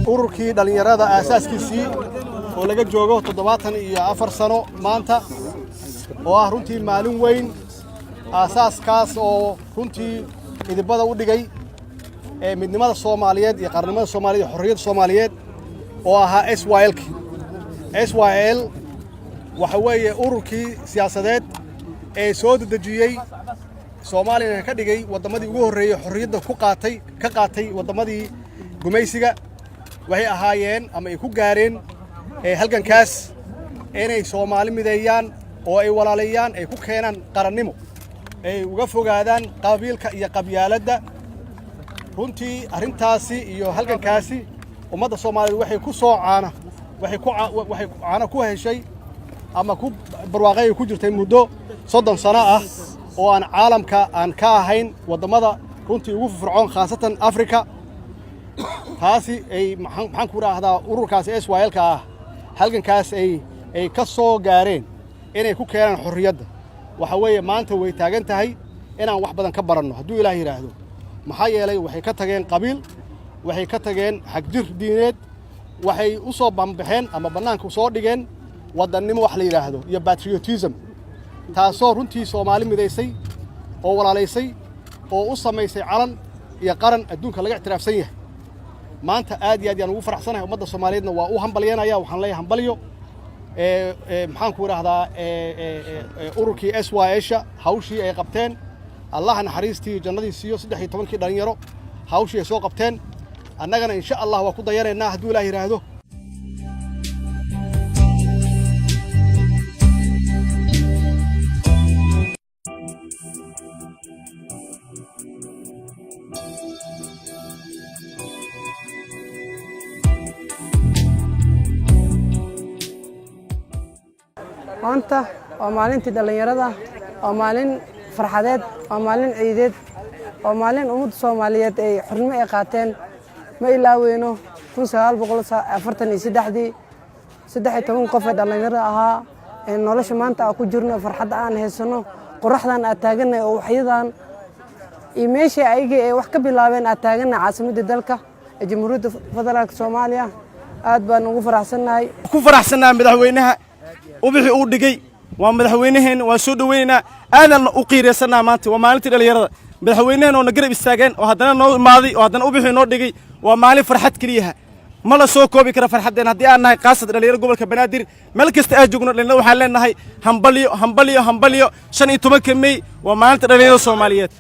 ururkii dhalinyarada aasaaskiisii oo laga joogo 74 sano maanta oo ah runtii maalin weyn aasaaskaas oo runtii idibada u dhigay midnimada Soomaaliyeed iyo qarnimada Soomaaliyeed xorriyadda Soomaaliyeed oo ahaa SYL waxa weeye ururkii siyaasadeed ee soo dedejiyay Soomaaliya ka dhigay wadamadii ugu horeeyay xorriyadda ka qaatay wadamadii gumaysiga waxay ahaayeen ama ay ku gaareen halgankaas inay Soomaali mideeyaan oo ay walaalayaan ay ku keenan qarannimo ay uga fogaadaan qabiilka iyo qabyaaladda runtii arintaasi iyo halgankaasi ummadda Soomaaliyeed waxay ku soo caana ku heshay ama ku barwaaqay ku jirtay muddo 30 sano ah oo aan caalamka aan ka ahayn wadamada runtii ugu fircoon khaasatan Afrika taasi ay maxaan ku raahdaa ururkaas SYL-ka ah halgankaas ay ka soo gaareen inay ku keenan xorriyadda waxa weeye maanta way taagan tahay inaan wax badan ka baranno hadduu Ilaahay yiraahdo maxaa yeelay waxay ka tageen qabiil waxay ka tageen xagjir diineed waxay u soo bambaxeen ama banaanka soo dhigeen wadannimo wax la yiraahdo iyo patriotism taasoo runtii Soomaali mideysay oo walaalaysay oo u samaysay calan iyo qaran adduunka laga ictiraafsan yahay maanta aad iyo aad yaan ugu faraxsanahay ummadda Soomaaliyeedna waa u hambalyeynaya waxaan leeyahay hambalyo maxaan ku raahdaa ururkii SYL hawshii ay qabteen Allah naxariistii jannadii siiyo 13 dhalinyaro hawshii ay soo qabteen annagana insha Allah waa ku dayareynaa hadduu Ilaahay yiraahdo maanta waa maalintii dhalinyarada waa maalin farxadeed waa maalin ciideed waa maalin ummadda Soomaaliyeed ay xornimo ay qaateen ma ilaaweyno 1943 13 qof ee dhalinyaro ahaa ee nolosha maanta ku jirno farxadda aan heysano qoraxdan aad taaganay oo waxyadan meeshii ayaga ay wax ka bilaabeen aad taaganay caasimadda dalka ee Jamhuuriyadda Federaalka Soomaaliya aad baan ugu faraxsanahay madaxweynaha وبحي أودجي ومدحوينهن وسودوينا أنا أقيرسنا مانتي ومالتي اليرد مدحوينهن ونقرب الساقين وهذا نو ماضي وهذا أبحي نودجي ومالي فرحت كريها ملا سوكو بكرة فرحتنا هدي أنا قاصد اليرد قبل كبنادر ملك استأجرنا لأنه حالنا هاي همبليو شن يتمكن مي ومالتي اليرد الصوماليات